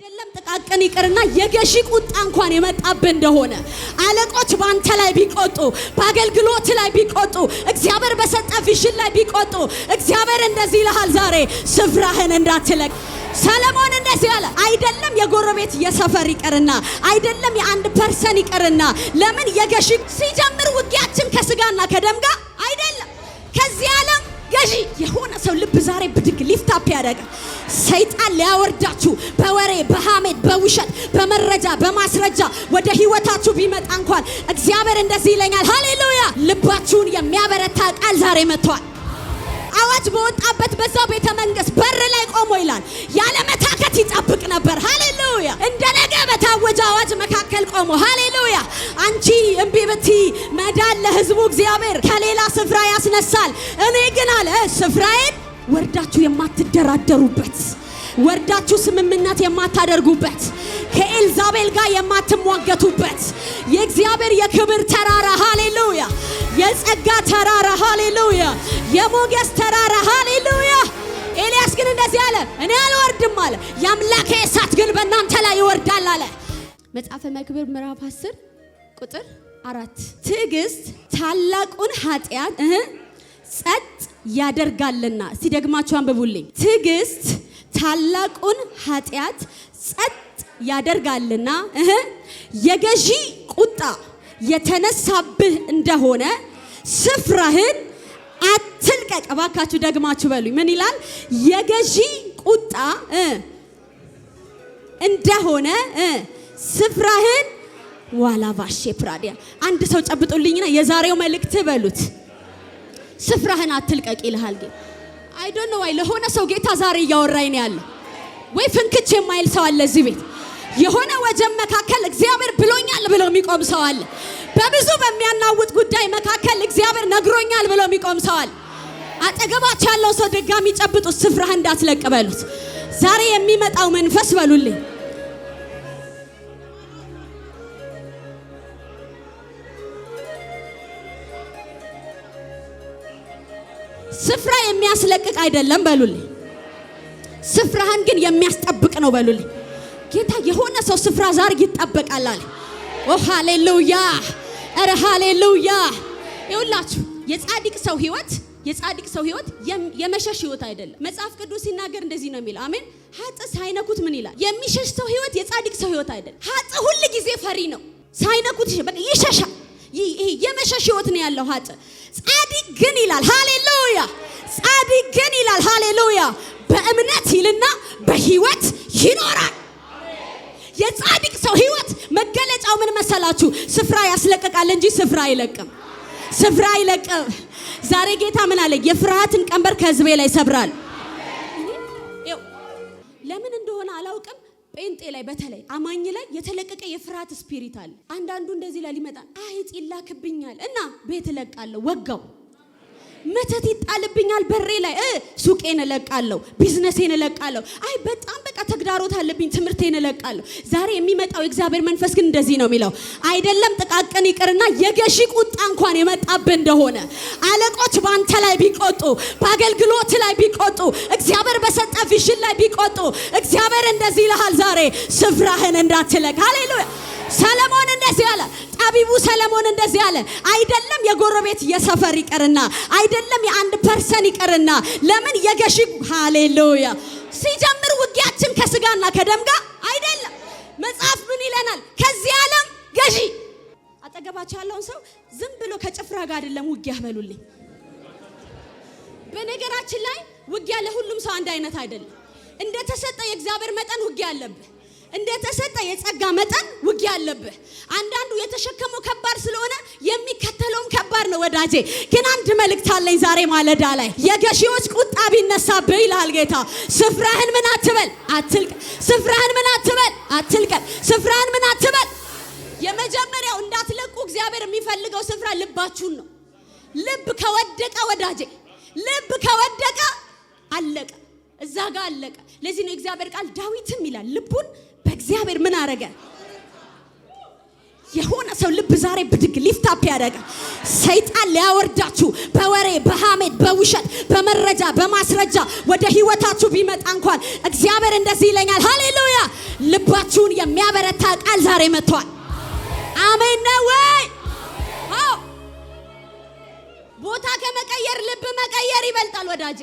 አይደለም ጥቃቅን ይቅርና የገዢ ቁጣ እንኳን የመጣብህ እንደሆነ አለቆች ባንተ ላይ ቢቆጡ በአገልግሎት ላይ ቢቆጡ እግዚአብሔር በሰጠ ቪዥን ላይ ቢቆጡ እግዚአብሔር እንደዚህ ይልሃል ዛሬ ስፍራህን እንዳትለቅ። ሰለሞን እንደዚህ አለ። አይደለም የጎረቤት የሰፈር ይቅርና አይደለም የአንድ ፐርሰን ይቅርና ለምን የገዢ ሲጀምር ውጊያችን ከስጋና ከደም ጋር አይደለም ከዚህ ዓለም ገዢ የሆነ ሰው ልብ ዛሬ ብድግ ሊፍታፕ ያደርጋል። ሰይጣን ሊያወርዳችሁ በወሬ በሐሜት በውሸት በመረጃ በማስረጃ ወደ ህይወታችሁ ቢመጣ እንኳን እግዚአብሔር እንደዚህ ይለኛል፣ ሃሌሉያ ልባችሁን የሚያበረታ ቃል ዛሬ መጥቷል። አዋጅ በወጣበት በዛው ቤተ መንግስት በር ላይ ቆሞ ይላል ያለ መታከት ይጠብቅ ነበር። ሃሌሉያ እንደነገ በታወጀ አዋጅ መካከል ቆሞ ሃሌሉያ። አንቺ እምቢ ብቲ መዳን ለህዝቡ እግዚአብሔር ከሌላ ስፍራ ያስነሳል። እኔ ግን አለ ስፍራዬን ወርዳችሁ የማትደራደሩበት ወርዳችሁ ስምምነት የማታደርጉበት ከኤልዛቤል ጋር የማትሟገቱበት የእግዚአብሔር የክብር ተራራ ሃሌሉያ፣ የጸጋ ተራራ ሃሌሉያ፣ የሞገስ ተራራ ሃሌሉያ። ኤልያስ ግን እንደዚህ አለ፣ እኔ አልወርድም አለ፣ የአምላኬ እሳት ግን በእናንተ ላይ ይወርዳል አለ። መጽሐፈ መክብብ ምዕራፍ 10 ቁጥር 4 ትዕግስት ታላቁን ኃጢአት ጸጥ ያደርጋልና። እስቲ ደግማችሁ አንብቡልኝ። ትዕግስት ታላቁን ኃጢአት ጸጥ ያደርጋልና የገዢ ቁጣ የተነሳብህ እንደሆነ ስፍራህን አትልቀቅ። እባካችሁ ደግማችሁ በሉኝ። ምን ይላል? የገዢ ቁጣ እንደሆነ ስፍራህን ዋላባሼ ፕራዲያ አንድ ሰው ጨብጡልኝና የዛሬው መልእክት በሉት ስፍራህን አትልቀቅ ይልሃል። ግን አይ ዶንት ኖ ዋይ ለሆነ ሰው ጌታ ዛሬ እያወራኝ ነው ያለው። ወይ ፍንክች የማይል ሰው አለ እዚህ ቤት። የሆነ ወጀብ መካከል እግዚአብሔር ብሎኛል ብሎ የሚቆም ሰው አለ። በብዙ በሚያናውጥ ጉዳይ መካከል እግዚአብሔር ነግሮኛል ብሎ የሚቆም ሰው አለ። አጠገባችሁ ያለው ሰው ድጋሚ ጨብጡት፣ ስፍራህን እንዳትለቅ በሉት። ዛሬ የሚመጣው መንፈስ በሉልኝ ስፍራ የሚያስለቅቅ አይደለም በሉልኝ። ስፍራህን ግን የሚያስጠብቅ ነው በሉልኝ። ጌታ የሆነ ሰው ስፍራ ዛሬ ይጠበቃል አለ። ኦ ሃሌሉያ፣ አረ ሃሌሉያ። ይኸውላችሁ የጻድቅ ሰው ህይወት የመሸሽ ህይወት አይደለም። መጽሐፍ ቅዱስ ሲናገር እንደዚህ ነው የሚለው። አሜን። ኃጥእ ሳይነኩት ምን ይላል? የሚሸሽ ሰው ህይወት የጻድቅ ሰው ህይወት አይደለም። ኃጥእ ሁሉ ጊዜ ፈሪ ነው። ሳይነኩት በቃ ይሸሻል። ይሄ የመሸሽ ህይወት ነው ያለው ኃጥእ። ጻድቅ ግን ይላል ሃሌሉያ፣ ጻድቅ ግን ይላል ሃሌሉያ በእምነት ይልና በህይወት ይኖራል። የጻድቅ ሰው ህይወት መገለጫው ምን መሰላችሁ? ስፍራ ያስለቅቃል እንጂ ስፍራ አይለቅም። ስፍራ አይለቅም። ዛሬ ጌታ ምን አለ? የፍርሃትን ቀንበር ከህዝቤ ላይ ሰብራል። ለምን እንደሆነ አላውቅም። ጴንጤ ላይ በተለይ አማኝ ላይ የተለቀቀ የፍርሃት ስፒሪት አለ። አንዳንዱ እንደዚህ ላይ ሊመጣ አይጥ ይላክብኛል እና ቤት እለቃለሁ፣ ወጋው መተት ይጣልብኛል በሬ ላይ ሱቄን እለቃለሁ፣ ቢዝነሴን እለቃለሁ። አይ በጣም በቃ ተግዳሮት አለብኝ፣ ትምህርቴን እለቃለሁ። ዛሬ የሚመጣው የእግዚአብሔር መንፈስ ግን እንደዚህ ነው የሚለው። አይደለም ጥቃቅን ይቅርና የገዢ ቁጣ እንኳን የመጣብህ እንደሆነ አለቆች ባንተ ላይ ቢቆጡ በአገልግሎት ላይ ቢቆጡ እግዚአብሔር በሰጠ ቪዥን ላይ ቢቆጡ እግዚአብሔር እንደዚህ ይልሃል ዛሬ ስፍራህን እንዳትለቅ። ሃሌሉያ። ሰለሞን እንደዚህ አለ። ጠቢቡ ሰለሞን እንደዚህ አለ። አይደለም የጎረቤት የሰፈር ይቅርና አይደለም የአንድ ፐርሰን ይቅርና ለምን የገዢ ሃሌሉያ ሲጀምር ውጊያችን ከስጋና ከደም ጋር አይደለም። መጽሐፍ ምን ይለናል? ከዚህ ዓለም ገዢ። አጠገባችሁ ያለውን ሰው ዝም ብሎ ከጭፍራ ጋር አይደለም ውጊያ በሉልኝ። በነገራችን ላይ ውጊያ ለሁሉም ሰው አንድ አይነት አይደለም። እንደተሰጠ የእግዚአብሔር መጠን ውጊያ አለብህ። እንደተሰጠ የጸጋ መጠን ውጊያ አለብህ። አንዳንዱ የተሸከመው ከባድ ስለሆነ የሚከተለውም ከባድ ነው ወዳጄ። ግን አንድ መልእክት አለኝ ዛሬ ማለዳ ላይ። የገዢዎች ቁጣ ቢነሳብህ ይላል ጌታ ስፍራህን ምን አትበል አትልቀቅ። ስፍራህን ምን አትበል አትልቀቅ። ስፍራህን ምን አትበል። የመጀመሪያው እንዳትለቁ እግዚአብሔር የሚፈልገው ስፍራ ልባችሁን ነው። ልብ ከወደቀ ወዳጄ፣ ልብ ከወደቀ አለቀ፣ እዛ ጋር አለቀ። ለዚህ ነው እግዚአብሔር ቃል ዳዊትም ይላል ልቡን በእግዚአብሔር ምን አረገ? የሆነ ሰው ልብ ዛሬ ብድግ ሊፍታፕ ያደርጋል። ሰይጣን ሊያወርዳችሁ በወሬ በሐሜት በውሸት በመረጃ በማስረጃ ወደ ህይወታችሁ ቢመጣ እንኳን እግዚአብሔር እንደዚህ ይለኛል ሃሌሉያ ልባችሁን የሚያበረታ ቃል ዛሬ መጥቷል። አሜን ነው ወይ? አዎ። ቦታ ከመቀየር ልብ መቀየር ይበልጣል ወዳጄ።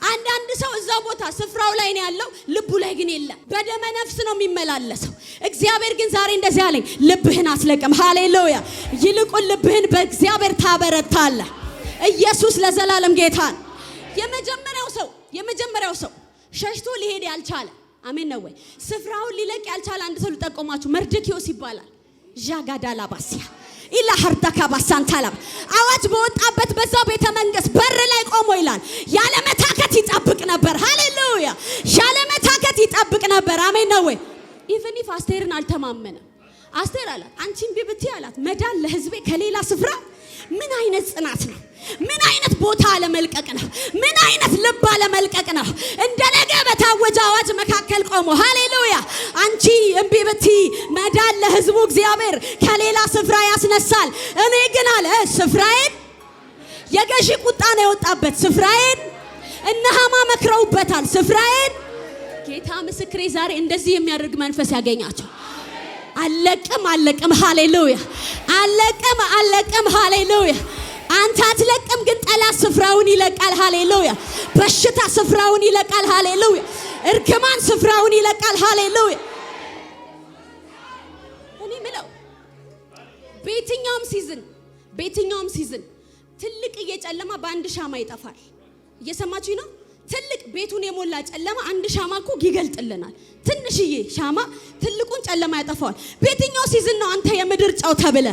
አንዳንድ ሰው እዛው ቦታ ስፍራው ላይ ነው ያለው፣ ልቡ ላይ ግን የለም። በደመ ነፍስ ነው የሚመላለሰው። እግዚአብሔር ግን ዛሬ እንደዚህ አለኝ፣ ልብህን አስለቅም። ሃሌሉያ። ይልቁን ልብህን በእግዚአብሔር ታበረታለህ። ኢየሱስ ለዘላለም ጌታ ነው። የመጀመሪያው ሰው ሸሽቶ ሊሄድ ያልቻለ አሜን ነው ወይ? ስፍራውን ሊለቅ ያልቻለ አንድ ሰው ልጠቆማችሁ፣ መርዶክዮስ ይባላል። ዣጋዳላባሲያ ኢላ ሀርዳካ ባሳንታላብ አዋጅ በወጣበት በዛው ቤተ መንግስት በር ላይ ቆሞ ይላል ያለ መታከት ይጠብቅ ነበር። ሃሌሉያ። ያለ መታከት ይጠብቅ ነበር። አሜን ነው ወይ? ኢቭን ኢፍ አስቴርን አልተማመነም። አስቴር አላት አንቺን ቢብቲ አላት መዳን ለህዝቤ ከሌላ ስፍራ። ምን አይነት ጽናት ነው! ምን አይነት ቦታ አለመልቀቅ ነው! ምን አይነት ልብ አለመልቀቅ ነው! እንደነገ በታወጀ አዋጅ መካከል ቆሞ ሃሌሉያ። አንቺ እምቢ ብቲ መዳን ለህዝቡ እግዚአብሔር ከሌላ ስፍራ ያስነሳል። እኔ ግን አለ ስፍራዬን የገዢ ቁጣ ነው የወጣበት ስፍራዬን እነ ሐማ መክረውበታል ስፍራዬን። ጌታ ምስክሬ ዛሬ እንደዚህ የሚያደርግ መንፈስ ያገኛቸው። አለቅም ሃሌሉያ። አለቅም ሃሌሉያ። አንተ አትለቅም፣ ግን ጠላት ስፍራውን ይለቃል። ሃሌሉያ። በሽታ ስፍራውን ይለቃል። ሃሌሉያ። እርግማን ስፍራውን ይለቃል። ሃሌሉያ። እኔ ምለው በየትኛውም ሲዝን ትልቅ የጨለማ በአንድ ሻማ ይጠፋል። እየሰማችሁኝ ነው? ትልቅ ቤቱን የሞላ ጨለማ አንድ ሻማ እኮ ይገልጥልናል። ትንሽዬ ሻማ ትልቁን ጨለማ ያጠፋዋል። በየትኛው ሲዝን ነው አንተ የምድር ጨው ተብለ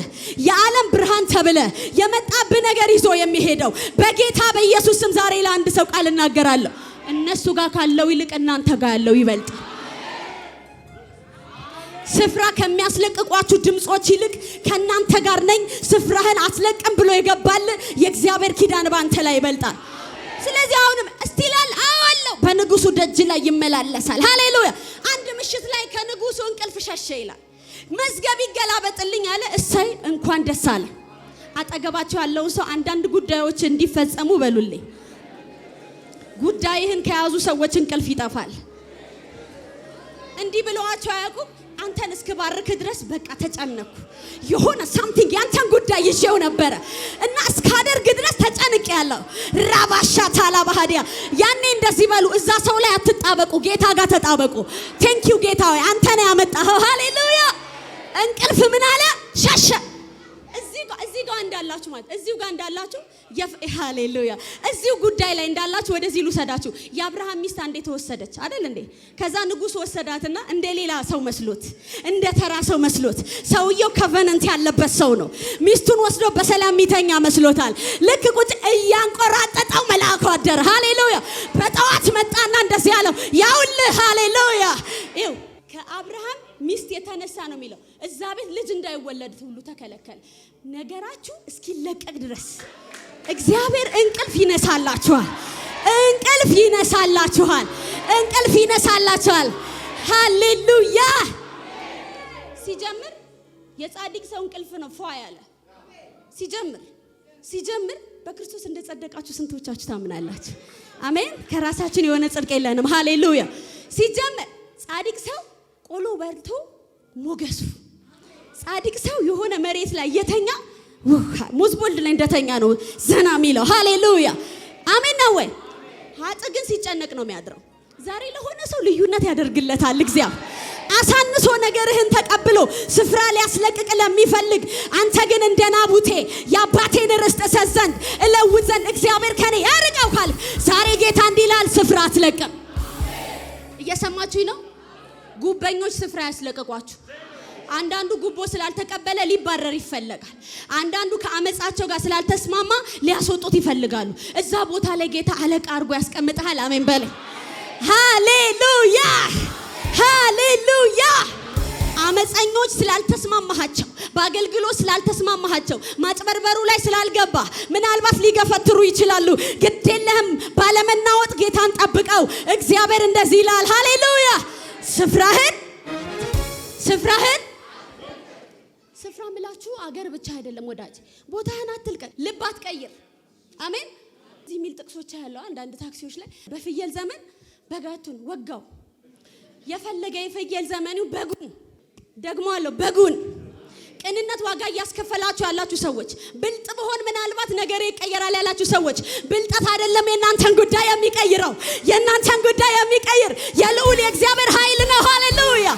የዓለም ብርሃን ተብለ የመጣብህ ነገር ይዞ የሚሄደው? በጌታ በኢየሱስ ስም ዛሬ ለአንድ ሰው ቃል እናገራለሁ፣ እነሱ ጋር ካለው ይልቅ እናንተ ጋር ያለው ይበልጥ። ስፍራ ከሚያስለቅቋችሁ ድምጾች ይልቅ ከናንተ ጋር ነኝ ስፍራህን አትለቅም ብሎ የገባል የእግዚአብሔር ኪዳን ባንተ ላይ ይበልጣል። ስለዚህ አሁንም እስቲላል አዋለው በንጉሱ ደጅ ላይ ይመላለሳል። ሃሌሉያ። አንድ ምሽት ላይ ከንጉሱ እንቅልፍ ሸሸ ይላል። መዝገብ ይገላበጥልኝ አለ። እሰይ እንኳን ደስ አለ። አጠገባቸው ያለው ሰው አንዳንድ ጉዳዮች እንዲፈጸሙ በሉልኝ። ጉዳይህን ከያዙ ሰዎች እንቅልፍ ይጠፋል። እንዲህ ብለዋቸው አያውቁም? አንተን እስክባርክ ድረስ በቃ ተጨነኩ። የሆነ ሳምቲንግ ያንተን ጉዳይ ይዤው ነበረ እና እስካደርግ ድረስ ተጨንቄያለሁ። ራባሻ ታላ ባህዲያ ያኔ እንደዚህ በሉ። እዛ ሰው ላይ አትጣበቁ፣ ጌታ ጋር ተጣበቁ። ቴንክ ዩ ጌታ ሆይ አንተ ነህ ያመጣኸው። ሃሌሉያ። እንቅልፍ ምን አለ ሸሸ። እዚህ ጋር እንዳላችሁ ማለት እዚሁ ጋር እንዳላችሁ ሃሌሉያ። እዚሁ ጉዳይ ላይ እንዳላችሁ ወደዚህ ልውሰዳችሁ። የአብርሃም ሚስት አንዴ ተወሰደች አይደል እንዴ? ከዛ ንጉስ ወሰዳትና እንደ ሌላ ሰው መስሎት፣ እንደ ተራ ሰው መስሎት፣ ሰውየው ኮቨነንት ያለበት ሰው ነው። ሚስቱን ወስዶ በሰላም ሚተኛ መስሎታል። ልክ ቁጭ እያንቆራጠጠው መልአኩ አደረ። ሃሌሉያ። በጠዋት መጣና እንደዚህ ያለው ያውልህ ሃሌሉያ። ይው ከአብርሃም ሚስት የተነሳ ነው የሚለው እዛ ቤት ልጅ እንዳይወለድ ሁሉ ተከለከለ። ነገራችሁ እስኪለቀቅ ድረስ እግዚአብሔር እንቅልፍ ይነሳላችኋል። እንቅልፍ ይነሳላችኋል። ሃሌሉያ። ሲጀምር የጻድቅ ሰው እንቅልፍ ነው ፏ ያለ። ሲጀምር በክርስቶስ እንደጸደቃችሁ ስንቶቻችሁ ታምናላችሁ? አሜን። ከራሳችን የሆነ ጽድቅ የለንም። ሃሌሉያ። ሲጀምር ጻድቅ ሰው ቆሎ በልቶ ሞገሱ ጻድቅ ሰው የሆነ መሬት ላይ የተኛ ሙዝቦልድ ላይ እንደተኛ ነው ዘና የሚለው። ሃሌሉያ አሜን ነው ወይ? ሀጥ ግን ሲጨነቅ ነው የሚያድረው። ዛሬ ለሆነ ሰው ልዩነት ያደርግለታል እግዚአብሔር። አሳንሶ ነገርህን ተቀብሎ ስፍራ ሊያስለቅቅ ለሚፈልግ አንተ ግን እንደ ናቡቴ የአባቴን ርስት እሰጥ ዘንድ እለውጥ ዘንድ እግዚአብሔር ከኔ ያርቀው ካል ዛሬ ጌታ እንዲህ ይላል፣ ስፍራ አትለቅም። እየሰማችሁኝ ነው? ጉበኞች ስፍራ ያስለቀቋችሁ። አንዳንዱ ጉቦ ስላልተቀበለ ሊባረር ይፈልጋል። አንዳንዱ ከአመጻቸው ጋር ስላልተስማማ ሊያስወጡት ይፈልጋሉ። እዛ ቦታ ላይ ጌታ አለቃ አድርጎ ያስቀምጣል። አሜን በለ። ሃሌሉያ ሃሌሉያ። አመፀኞች ስላልተስማማሃቸው፣ በአገልግሎት ስላልተስማማሃቸው፣ ማጭበርበሩ ላይ ስላልገባ ምናልባት ሊገፈትሩ ይችላሉ። ግድ የለህም፣ ባለመናወጥ ጌታን ጠብቀው። እግዚአብሔር እንደዚህ ይላል። ሃሌሉያ። ስፍራ ምላችሁ አገር ብቻ አይደለም ወዳጅ፣ ቦታህን አትልቀቅ፣ ልብ አትቀይር። አሜን። እዚህ የሚል ጥቅሶች ያለው አንዳንድ ታክሲዎች ላይ በፍየል ዘመን በጋቱን ወጋው የፈለገ የፍየል ዘመኑ በጉን ደግሞ አለው በጉን ቅንነት ዋጋ ያስከፈላችሁ ያላችሁ ሰዎች ብልጥ በሆን ምናልባት ነገር ይቀየራል ያላችሁ ሰዎች ብልጠት አይደለም የናንተን ጉዳይ የሚቀይረው የናንተን ጉዳይ የሚቀይር የልዑል የእግዚአብሔር ኃይል ነው። ሃሌሉያ።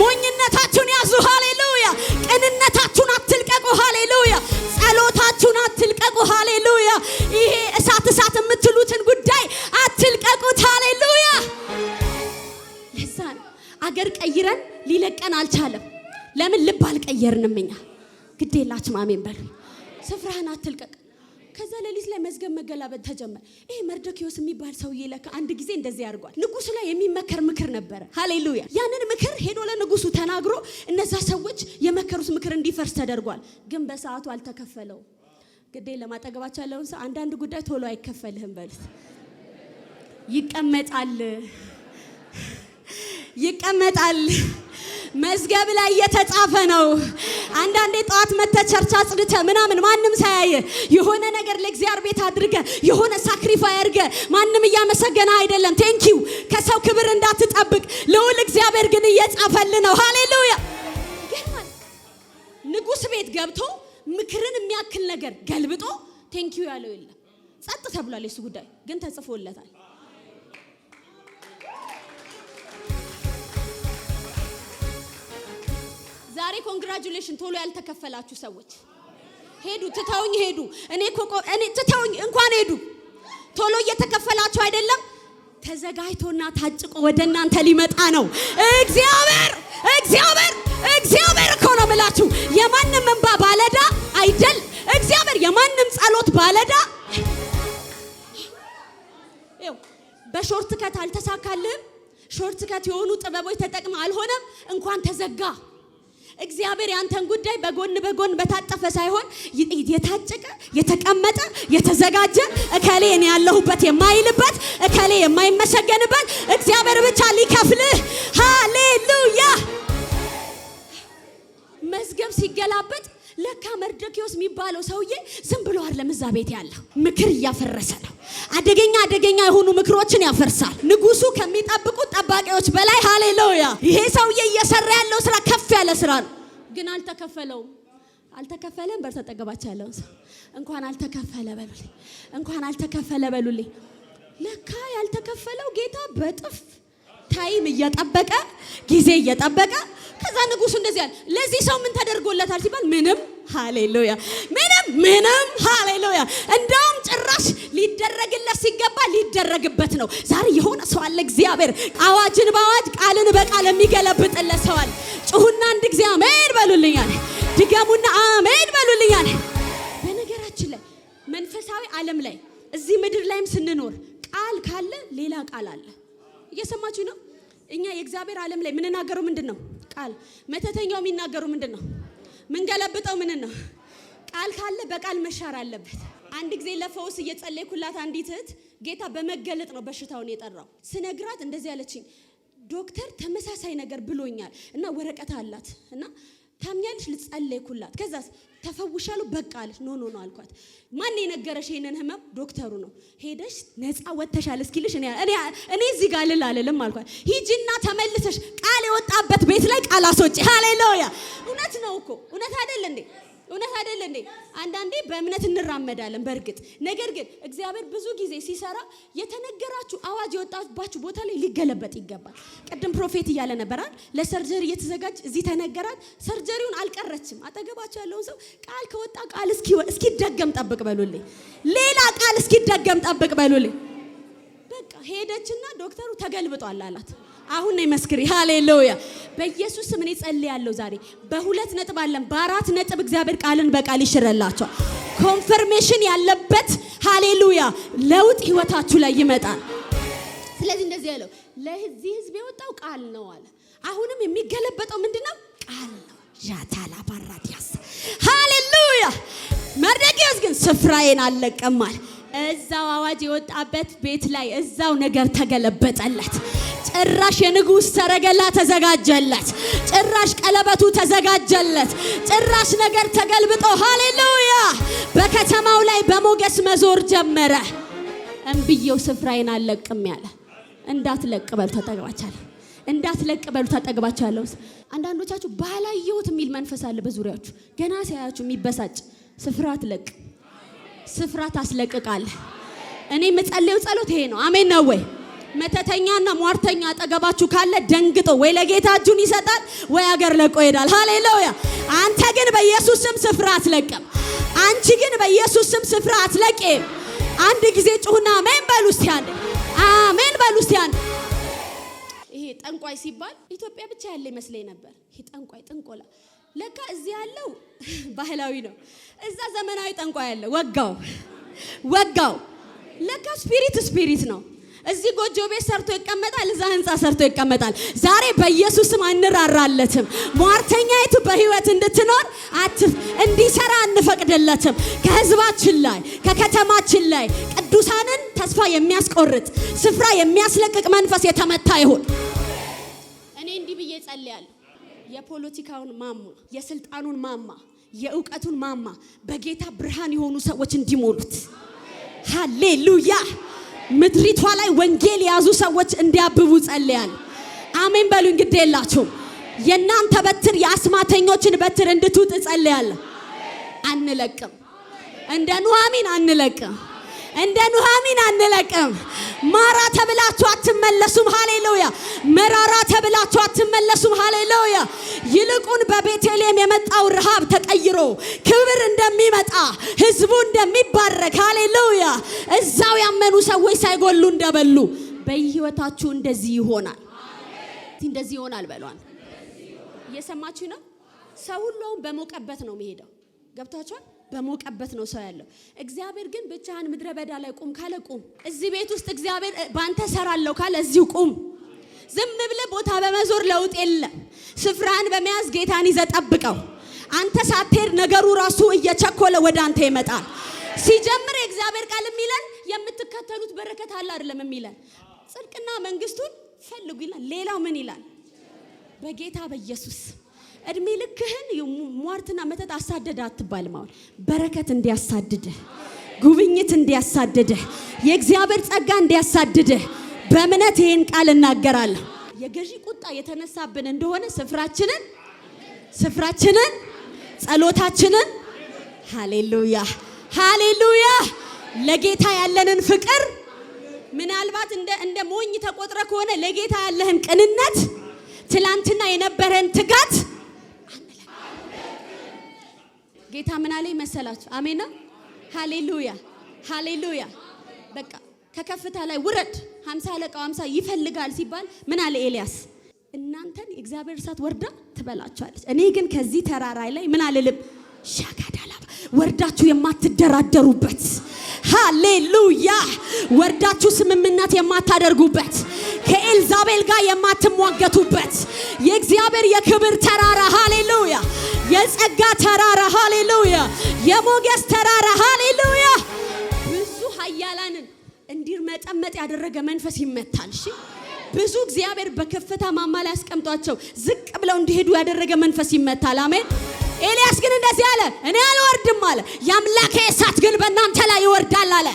ሞኝነታችሁን ያዙ። ሃሌሉያ። ቅንነታችሁን አትልቀቁ። ሃሌሉያ። ጸሎታችሁን አትልቀቁ። ሃሌሉያ። ይሄ እሳት የምትሉትን ጉዳይ አትልቀቁት። ሃሌሉያ። ለዛ ነው አገር ቀይረን ሊለቀን አልቻለም። ለምን ልብ አልቀየርንም? እኛ ግዴላችሁ አሜን በሉ። ስፍራህን አትልቀቅ። ከዛ ሌሊት ላይ መዝገብ መገላበጥ ተጀመረ። ይሄ መርዶክዮስ የሚባል ሰውዬ ለካ አንድ ጊዜ እንደዚህ ያርጓል። ንጉሱ ላይ የሚመከር ምክር ነበረ። ሃሌሉያ። ያንን ምክር ሄዶ ለንጉሱ ተናግሮ እነዛ ሰዎች የመከሩት ምክር እንዲፈርስ ተደርጓል። ግን በሰዓቱ አልተከፈለው። ግዴ ለማጠገባቸው ያለውን ሰው አንዳንድ ጉዳይ ቶሎ አይከፈልህም በሉት። ይቀመጣል መዝገብ ላይ የተጻፈ ነው። አንዳንዴ ጧት መተህ ቸርች አጽድተህ ምናምን ማንም ሳያየ የሆነ ነገር ለእግዚአብሔር ቤት አድርገ የሆነ ሳክሪፋይ አድርገ ማንም እያመሰገነ አይደለም። ቴንኪው ከሰው ክብር እንዳትጠብቅ ልዑል እግዚአብሔር ግን እየጻፈልን ነው። ሃሌሉያ። ንጉስ ቤት ገብቶ ምክርን የሚያክል ነገር ገልብጦ ቴንኪው ያለው የለም። ጸጥ ተብሏል። የሱ ጉዳይ ግን ተጽፎለታል። ዛሬ ኮንግራቹሌሽን ቶሎ ያልተከፈላችሁ ሰዎች ሄዱ ትተውኝ ሄዱ። እኔ ትተውኝ እንኳን ሄዱ። ቶሎ እየተከፈላችሁ አይደለም። ተዘጋጅቶና ታጭቆ ወደ እናንተ ሊመጣ ነው። እግዚአብሔር እኮ ነው የምላችሁ። የማንም እንባ ባለዳ አይደል? እግዚአብሔር የማንም ጸሎት ባለዳ። በሾርት ከት አልተሳካልህም። ሾርት ከት የሆኑ ጥበቦች ተጠቅመ አልሆነም። እንኳን ተዘጋ። እግዚአብሔር ያንተን ጉዳይ በጎን በታጠፈ ሳይሆን የታጨቀ የተቀመጠ የተዘጋጀ እከሌ እኔ ያለሁበት የማይልበት እከሌ የማይመሰገንበት እግዚአብሔር ብቻ ሊከፍልህ። ሃሌሉያ። መዝገብ ሲገላበጥ ለካ መርዶክዮስ የሚባለው ሰውዬ ዝም ብሎ አይደለም እዛ ቤት ያለው ምክር እያፈረሰ ነው። አደገኛ የሆኑ ምክሮችን ያፈርሳል። ንጉሱ ከሚጠብቁት ጠባቂዎች በላይ ሃሌሉያ። ይሄ ሰውዬ እየሰራ ያለው ስራ ከፍ ያለ ስራ ነው። ግን አልተከፈለም። በርተጠገባች ያለው ሰው እንኳን አልተከፈለ በሉልኝ። ለካ ያልተከፈለው ጌታ በጥፍ ታይም እየጠበቀ ጊዜ እየጠበቀ ከዛ ንጉሱ እንደዚህ ያለ ለዚህ ሰው ምን ተደርጎለታል ሲባል ምንም። ሃሌሉያ። ምንም ሃሌሉያ። እንደውም ጭራሽ ሊደረግለት ሲገባ ሊደረግበት ነው። ዛሬ የሆነ ሰው አለ እግዚአብሔር አዋጅን በአዋጅ ቃልን በቃል የሚገለብጥለት ሰው አለ። ጩሁና አንድ ጊዜ አሜን በሉልኛል። ድገሙና አሜን በሉልኛል። በነገራችን ላይ መንፈሳዊ ዓለም ላይ እዚህ ምድር ላይም ስንኖር ቃል ካለ ሌላ ቃል አለ። እየሰማችሁ ነው? እኛ የእግዚአብሔር ዓለም ላይ ምንናገረው ምንድነው? ቃል። መተተኛው የሚናገረው ምንድነው? ምንገለብጠው ምንነው? ቃል ካለ በቃል መሻር አለበት። አንድ ጊዜ ለፈውስ እየጸለይኩላት አንዲት እህት ጌታ በመገለጥ ነው በሽታውን የጠራው። ስነግራት እንደዚህ ያለችኝ ዶክተር ተመሳሳይ ነገር ብሎኛል እና ወረቀት አላት እና ታምኛለሽ ልጸለይኩላት። ከዛስ ተፈውሻለሁ በቃ አለች። ኖ አልኳት። ማን የነገረሽ ይሄንን ህመም? ዶክተሩ ነው። ሄደሽ ነፃ ወጥተሻል እስኪልሽ እኔ እዚህ ጋር ልልም አልኳት። ሂጂና ተመልሰሽ ቃል የወጣበት ቤት ላይ ቃል አስወጪ። ሃሌሉያ። እውነት ነው እኮ እውነት አይደል እንዴ? አንዳንዴ በእምነት እንራመዳለን በእርግጥ። ነገር ግን እግዚአብሔር ብዙ ጊዜ ሲሰራ የተነገራችሁ አዋጅ የወጣባችሁ ቦታ ላይ ሊገለበጥ ይገባል። ቅድም ፕሮፌት እያለ ነበራል። ለሰርጀሪ እየተዘጋጅ እዚህ ተነገራት። ሰርጀሪውን አልቀረችም። አጠገባችሁ ያለውን ሰው ቃል ከወጣ ቃል እስኪደገም ጠብቅ በሉልኝ። ሌላ ቃል እስኪደገም ጠብቅ በሉልኝ። በቃ ሄደችና ዶክተሩ ተገልብጧል አላት። አሁን ነው መስክሪ። ሃሌሉያ። በኢየሱስ ስም እኔ ጸልያለሁ ዛሬ በ2 ነጥብ አለን በ4 ነጥብ እግዚአብሔር ቃልን በቃል ይሽረላችኋል። ኮንፈርሜሽን ያለበት ሃሌሉያ ለውጥ ህይወታችሁ ላይ ይመጣል። ስለዚህ እንደዚህ ያለው ለዚህ ህዝብ የወጣው ቃል ነው አለ። አሁንም የሚገለበጠው ምንድነው? ቃል ነው። ጃታላ ባራዲያስ ሃሌሉያ። መርዶክዮስ ግን ስፍራዬን አልለቀም አለ። እዛው አዋጅ የወጣበት ቤት ላይ እዛው ነገር ተገለበጠለት። ጭራሽ የንጉስ ሰረገላ ተዘጋጀለት። ጭራሽ ቀለበቱ ተዘጋጀለት። ጭራሽ ነገር ተገልብጦ ሃሌሉያ በከተማው ላይ በሞገስ መዞር ጀመረ። እንብየው ስፍራዬን አልለቅም ያለ እንዳትለቅ በል ተጠግባቻለ። እንዳትለቅ በሉ ተጠግባቻለሁ። አንዳንዶቻችሁ ባላየሁት የሚል መንፈስ አለ በዙሪያችሁ። ገና ሲያያችሁ የሚበሳጭ ስፍራ አትለቅ፣ ስፍራ ታስለቅቃለህ። እኔ የምጸልየው ጸሎት ይሄ ነው። አሜን ነው ወይ? መተተኛና ሟርተኛ አጠገባችሁ ካለ ደንግጦ ወይ ለጌታ እጁን ይሰጣል ወይ አገር ለቆ ይሄዳል። ሃሌሉያ። አንተ ግን በኢየሱስ ስም ስፍራ አትለቅም። አንቺ ግን በኢየሱስ ስም ስፍራ አትለቅም። አንድ ጊዜ ጩሁና አሜን በሉ እስቲ አንዴ፣ አሜን በሉ እስቲ አንዴ። ይሄ ጠንቋይ ሲባል ኢትዮጵያ ብቻ ያለ ይመስለኝ ነበር። ይሄ ጠንቋይ ጥንቆላ ለካ እዚህ ያለው ባህላዊ ነው፣ እዛ ዘመናዊ ጠንቋይ ያለ ወጋው። ለካ ስፒሪት ነው። እዚህ ጎጆ ቤት ሰርቶ ይቀመጣል፣ እዛ ህንጻ ሰርቶ ይቀመጣል። ዛሬ በኢየሱስም አንራራለትም። ሟርተኛይቱ በህይወት እንድትኖር እንዲሰራ አንፈቅድለትም። ከህዝባችን ላይ ከከተማችን ላይ ቅዱሳንን ተስፋ የሚያስቆርጥ ስፍራ የሚያስለቅቅ መንፈስ የተመታ ይሁን። እኔ እንዲህ ብዬ ጸልያለሁ። የፖለቲካውን ማማ፣ የስልጣኑን ማማ፣ የእውቀቱን ማማ በጌታ ብርሃን የሆኑ ሰዎች እንዲሞሉት። ሃሌሉያ። ምድሪቷ ላይ ወንጌል የያዙ ሰዎች እንዲያብቡ ጸልያለሁ። አሜን በሉ። እንግዲህ የላችሁም የናንተ በትር የአስማተኞችን በትር እንድትውጥ ጸልያለሁ። አንለቅም፣ እንደ ኑሃሚን አንለቅም፣ እንደ ኑሃሚን አንለቅም። ማራ ተብላችሁ አትመለሱም። ሃሌሉያ። መራራ ተብላችሁ አትመለሱም። ሃሌሉያ። ይልቁን በቤተልሔም የመጣው ረሃብ ተቀይሮ ክብር እንደሚመጣ ህዝቡ እንደሚባረክ ሃሌሉያ። እዛው ያመኑ ሰዎች ሳይጎሉ እንደበሉ በህይወታችሁ እንደዚህ ይሆናል። እንደዚህ ይሆናል በሏል። እየሰማችሁ ነው? ሰው ሁሉ በሞቀበት ነው የሚሄደው። ገብታችኋል? በሞቀበት ነው ሰው ያለው። እግዚአብሔር ግን ብቻህን ምድረ በዳ ላይ ቁም ካለ ቁም። እዚህ ቤት ውስጥ እግዚአብሔር ባንተ ሰራለው ካለ እዚሁ ቁም። ዝም ብለህ ቦታ በመዞር ለውጥ የለም። ስፍራን በመያዝ ጌታን ይዘህ ጠብቀው። አንተ ሳትሄድ ነገሩ ራሱ እየቸኮለ ወደ አንተ ይመጣል። ሲጀምር የእግዚአብሔር ቃል የሚለን የምትከተሉት በረከት አለ አይደለም የሚለን፣ ጽድቅና መንግስቱን ፈልጉ ይላል። ሌላው ምን ይላል? በጌታ በኢየሱስ እድሜ ልክህን ሟርትና መተት አሳደደ አትባልም። አሁን በረከት እንዲያሳድድህ፣ ጉብኝት እንዲያሳድድህ፣ የእግዚአብሔር ጸጋ እንዲያሳድድህ በእምነት ይሄን ቃል እናገራለሁ። የገዢ ቁጣ የተነሳብን እንደሆነ ስፍራችንን ጸሎታችንን ሃሌሉያ ለጌታ ያለንን ፍቅር ምናልባት እንደ ሞኝ ተቆጥረ ከሆነ ለጌታ ያለህን ቅንነት፣ ትላንትና የነበረን ትጋት ጌታ ምን አለኝ መሰላችሁ? አሜን ሃሌሉያ። በቃ ከከፍታ ላይ ውረድ 50 አለቃው 50 ይፈልጋል ሲባል ምን አለ ኤልያስ? እናንተን የእግዚአብሔር እሳት ወርዳ ትበላችኋለች። እኔ ግን ከዚህ ተራራ ላይ ምን አልልም፣ ሻጋዳላ ወርዳችሁ የማትደራደሩበት ሃሌሉያ፣ ወርዳችሁ ስምምነት የማታደርጉበት፣ ከኤልዛቤል ጋር የማትሟገቱበት የእግዚአብሔር የክብር ተራራ ሃሌሉያ፣ የጸጋ ተራራ ሃሌሉያ፣ የሞገስ ተራራ ሃሌሉያ። ብዙ ኃያላንን እንዲርመጠመጥ ያደረገ መንፈስ ይመታል። እሺ፣ ብዙ እግዚአብሔር በከፍታ ማማ ላይ አስቀምጧቸው ዝቅ ብለው እንዲሄዱ ያደረገ መንፈስ ይመታል። አሜን። ኤልያስ ግን እንደዚህ አለ፣ እኔ አልወርድም አለ፣ የአምላኬ እሳት ግን በእናንተ ላይ ይወርዳል አለ።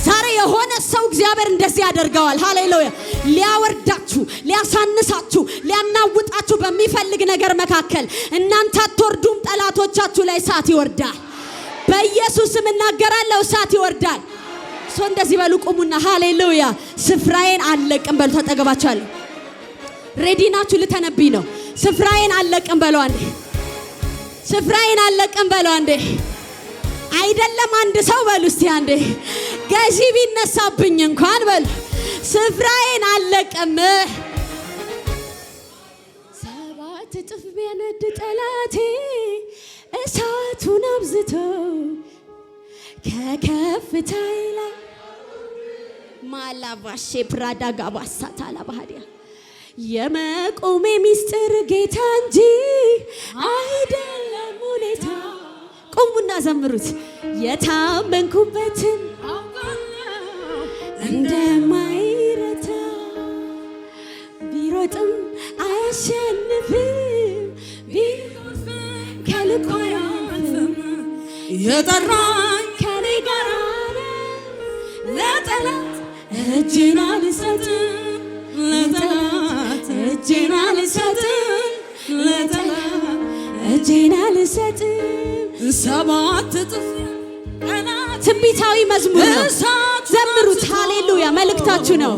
ዛሬ የሆነ ሰው እግዚአብሔር እንደዚህ ያደርገዋል። ሃሌሉያ። ሊያወርዳችሁ፣ ሊያሳንሳችሁ፣ ሊያናውጣችሁ በሚፈልግ ነገር መካከል እናንተ አትወርዱም። ጠላቶቻችሁ ላይ እሳት ይወርዳል። በኢየሱስም እናገራለሁ፣ እሳት ይወርዳል። ሰው እንደዚህ በሉ፣ ቁሙና ሃሌሉያ። ስፍራዬን አልለቅም በሉ። ተጠገባችኋለሁ። ሬዲ ናችሁ? ልተነብይ ነው። ስፍራዬን አልለቅም በሉ አንዴ። ስፍራዬን አልለቅም በሉ አንዴ። አይደለም አንድ ሰው በሉ እስቲ አንዴ። ገዢ ቢነሳብኝ እንኳን በሉ ስፍራዬን አልለቅም። 7 እጥፍ ቢያነድ ጠላቴ እሳቱን አብዝቶ ከከፍታዬ ላይ ማላባሼ ፕራዳ ጋባሳታ አላባሃዲያ የመቆሜ ሚስጥር ጌታ እንጂ አይደለም ሁኔታ። ቁሙና ዘምሩት። የታመንኩበትን እንደማይረታ ቢሮጥም አያሸንፍም፣ ከልኩ አያልፍም። የጠራኝ ከኔ ጋር ለጠላት እጄን አልሰጥም፣ ለጠላት እጄን እጄን አልሰጥም ለጠላት እጄን አልሰጥም። 7 እጥፍ ትንቢታዊ መዝሙር ነው። ዘምሩት። ሃሌሉያ መልእክታችሁ ነው።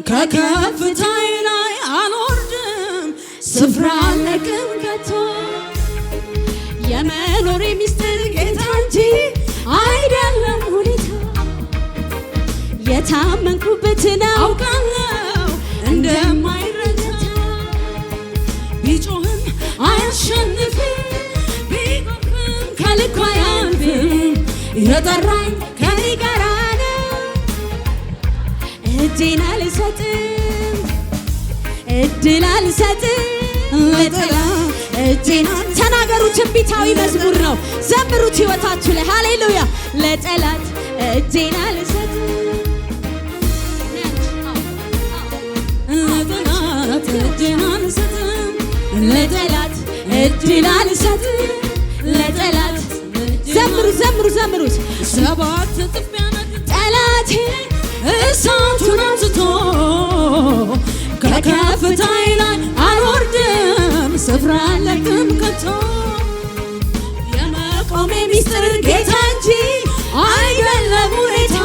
ከከፍታዬ ላይ አልወርድም ስፍራ አልለቅም ከቶ የመኖሬ ሚስጥር ጌታ እንጂ አይደለም ሁኔታ የታመንኩበትን አውቃለሁ እንደማይረታ ቢጮህም አያሸንፍም ቢጎርፍም ከልኩ አያልፍም የጠራኝ ከኔ ጋር ነው። እጄን አልሰጥም እድል አልሰጥም ለጠላት እጄን ተናገሩ። ትንቢታዊ መዝሙር ነው። ዘምሩት ሕይወታችሁ ላይ ሃሌሉያ። ለጠላት እጄን አልሰጥም ለጠላት እጄን አልሰጥም ለጠላት እድል አልሰጥም ለጠላት ዘምሩት 7 እጥፍ ያነግር ጠላቴ እሳቱን አንስቶ ከከፍታዬ ላይ አልወርድም ስፍራ አልለቅም ከቶ የመቆሜ ሚስጥር ጌታ እንጂ አይደለም ሁኔታ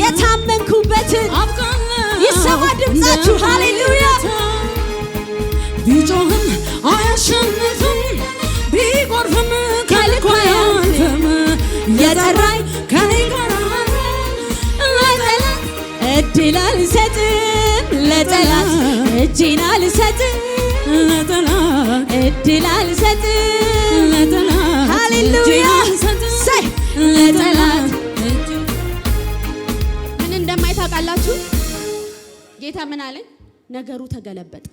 የታመንኩበትን ይሰማ ድምፃችሁ ሃሌሉያ። ቢጮህም አያሸንፍም ቢጎርፍም ከልኩ አያልፍም የጠራኝ ከኔ ጋር ለጠላት እድል አልሰጥም ለጠላት እጄን አልሰጥም ለጠላት እድል አልሰጥም ለጠላት ሃሌሉያ ለጠላት ምን እንደማይታወቃላችሁ ጌታ ምን አለኝ? ነገሩ ተገለበጠ።